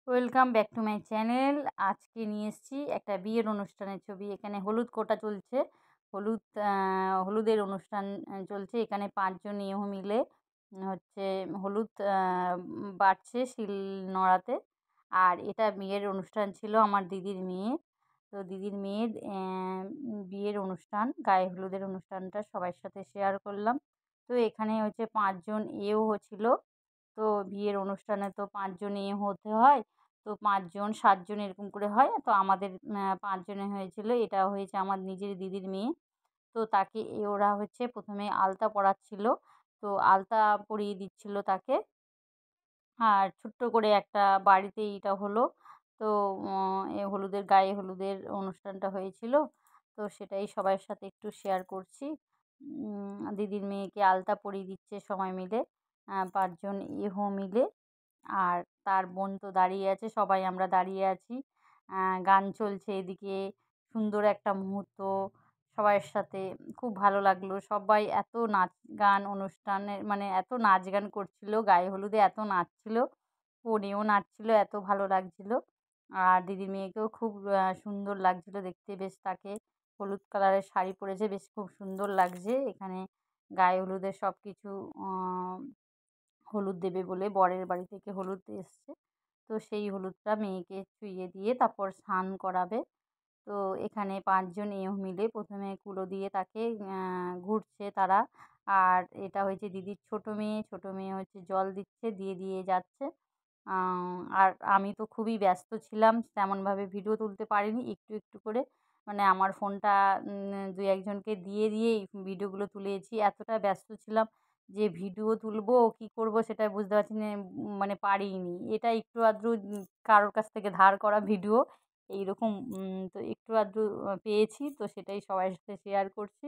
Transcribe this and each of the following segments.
Welcome back to my channel. আজকে নিয়ে এসেছি একটা বিয়ের অনুষ্ঠানের ছবি। এখানে হলুদ কোটা চলছে। হলুদ হলুদের অনুষ্ঠান চলছে। এখানে ৫ জন ইহু মিলে হচ্ছে হলুদ বাটছে শিল নোড়াতে। আর এটা বিয়ের অনুষ্ঠান ছিল আমার দিদির মেয়ের। তো দিদির মেয়ের বিয়ের অনুষ্ঠান, গায়ে হলুদের অনুষ্ঠানটা সবার সাথে শেয়ার করলাম। তো এখানে হচ্ছে ৫ জন এও ছিল। তো বিয়ের অনুষ্ঠানে তো ৫ জন হতে হয়। তো ৫ জন ৭ জন এরকম করে হয়। তো আমাদের ৫ জনের হয়েছিল। এটা হয়েছে আমার নিজের দিদির মেয়ে। তো তাকে ওরা হচ্ছে ১ম এ আলতা পরাচ্ছিল। তো আলতা পরিয়ে দিচ্ছিল তাকে। আর ছোট্ট করে একটা বাড়িতেই এটা হলো। তো হলুদের গায়ে হলুদের অনুষ্ঠানটা হয়েছিল। তো সেটাই সবার সাথে একটু শেয়ার করছি। দিদির মেয়েকে আলতা পরিয়ে দিচ্ছে সবাই মিলে, ৫ জন মিলে। আর তার বোন তো দাঁড়িয়ে আছে, সবাই আমরা দাঁড়িয়ে আছি। গান চলছে এদিকে, সুন্দর একটা মুহূর্ত সবার সাথে। খুব ভালো লাগলো। সবাই এত নাচ গান অনুষ্ঠানের মানে এত নাচ গান করছিল, গায়ে হলুদে এত নাচছিল, কনেও নাচছিল, এত ভালো লাগছিল। আর দিদির মেয়েকেও খুব সুন্দর লাগছিল দেখতে, বেশ তাকে হলুদ কালারের শাড়ি পরেছে, বেশ খুব সুন্দর লাগছে। এখানে গায়ে হলুদের সব কিছু হলুদ দেবে বলে বরের বাড়ি থেকে হলুদ এসছে। তো সেই হলুদটা মেয়েকে চুইয়ে দিয়ে তারপর স্নান করাবে। তো এখানে ৫ জন মিলে ১ম এ কুলো দিয়ে তাকে ঘুরছে তারা। আর এটা হয়েছে দিদির ছোট মেয়ে। ছোট মেয়ে হচ্ছে জল দিচ্ছে, দিয়ে যাচ্ছে। আর আমি তো খুবই ব্যস্ত ছিলাম, তেমনভাবে ভিডিও তুলতে পারিনি। একটু করে মানে আমার ফোনটা ২-১ জনকে দিয়েই ভিডিওগুলো তুলেছি। এতটা ব্যস্ত ছিলাম যে ভিডিও তুলবো কি করব সেটা বুঝতে পারছি না, মানে পারিনি। এটা একটু আধটু কারোর কাছ থেকে ধার করা ভিডিও এইরকম। তো একটু আধটু পেয়েছি, তো সেটাই সবার সাথে শেয়ার করছি।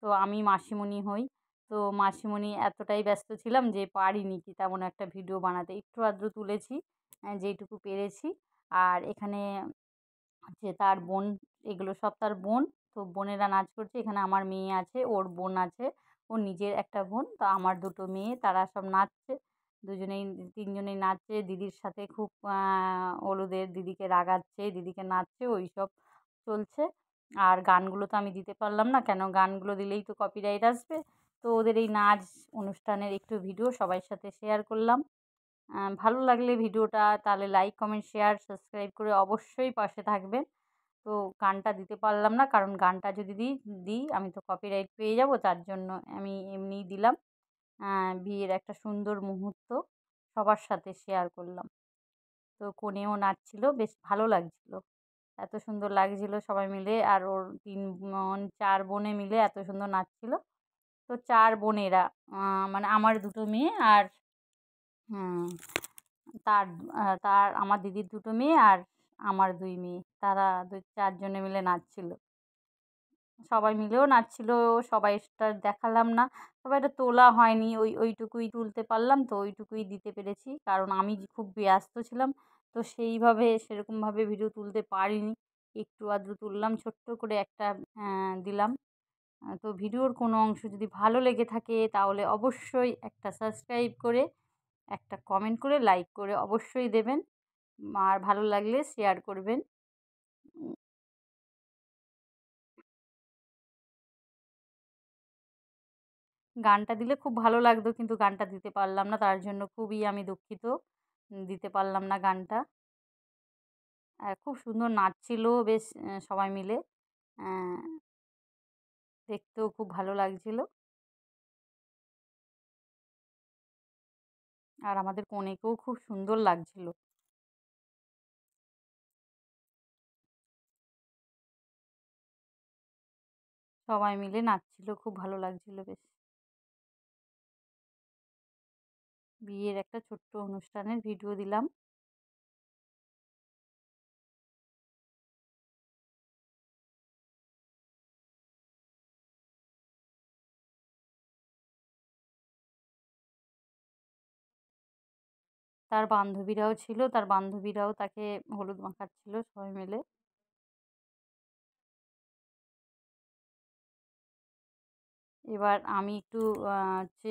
তো আমি মাসিমণি হই। তো মাসিমণি এতটাই ব্যস্ত ছিলাম যে পারিনি কি তেমন একটা ভিডিও বানাতে। একটু আধটু তুলেছি যেইটুকু পেরেছি। আর এখানে যে তার বোন, এগুলো সব তার বোন। তো বোনেরা নাচ করছে। এখানে আমার মেয়ে আছে, ওর বোন আছে, ওর নিজের একটা বোন। তো আমার ২ টো মেয়ে, তারা সব নাচছে। ৩ জনেই নাচছে। দিদির সাথে খুব হলুদের দিদিকে রাগাচ্ছে, দিদিকে নাচছে, ওইসব চলছে। আর গানগুলো তো আমি দিতে পারলাম না, কেন গানগুলো দিলেই তো কপিরাইট আসবে। তো ওদের এই নাচ অনুষ্ঠানের একটু ভিডিও সবার সাথে শেয়ার করলাম। ভালো লাগলে ভিডিওটা তাহলে লাইক, কমেন্ট, শেয়ার, সাবস্ক্রাইব করে অবশ্যই পাশে থাকবেন। তো গানটা দিতে পারলাম না, কারণ গানটা যদি দিই আমি তো কপিরাইট পেয়ে যাব, তার জন্য আমি এমনিই দিলাম। বিয়ের একটা সুন্দর মুহূর্ত সবার সাথে শেয়ার করলাম। তো কনেও নাচছিল, বেশ ভালো লাগছিল। এত সুন্দর লাগছিল সবাই মিলে। আর ওর ৩ বোন ৪ বোনে মিলে এত সুন্দর নাচছিল। তো ৪ বোনেরা, মানে আমার ২ টো মেয়ে আর হুম, তার তার আমার দিদির ২ টো মেয়ে আর আমার ২ মেয়ে। তারা ৪ জনে মিলে নাচছিল। সবাই মিলেও নাচছিল। সবাইরটা দেখালাম না। সবাইরটা তোলা হয়নি। ওইটুকুই তুলতে পারলাম, তো ওইটুকুই দিতে পেরেছি। কারণ আমি খুব ব্যস্ত ছিলাম। তো সেইভাবে সেরকমভাবে ভিডিও তুলতে পারিনি। একটু আধটু তুললাম, ছোট্ট করে একটা দিলাম। তো ভিডিওর কোনো অংশ যদি ভালো লেগে থাকে তাহলে অবশ্যই একটা সাবস্ক্রাইব করে, একটা কমেন্ট করে, লাইক করে অবশ্যই দেবেন। আর ভালো লাগলে শেয়ার করবেন। উম গানটা দিলে খুব ভালো লাগতো, কিন্তু গানটা দিতে পারলাম না। তার জন্য খুবই আমি দুঃখিত। দিতে পারলাম না গানটা। খুব সুন্দর নাচছিল বেশ সবাই মিলে। অ্যা দেখতেও খুব ভালো লাগছিল। আর আমাদের কনেকেও খুব সুন্দর লাগছিল। সবাই মিলে নাচছিল, খুব ভালো লাগছিল বেশ। বিয়ের একটা ছোট্ট অনুষ্ঠানের ভিডিও দিলাম। তার বান্ধবীরাও ছিল, তার বান্ধবীরাও তাকে হলুদ মাখাচ্ছিল সবাই মিলে। এবার আমি একটু হচ্ছে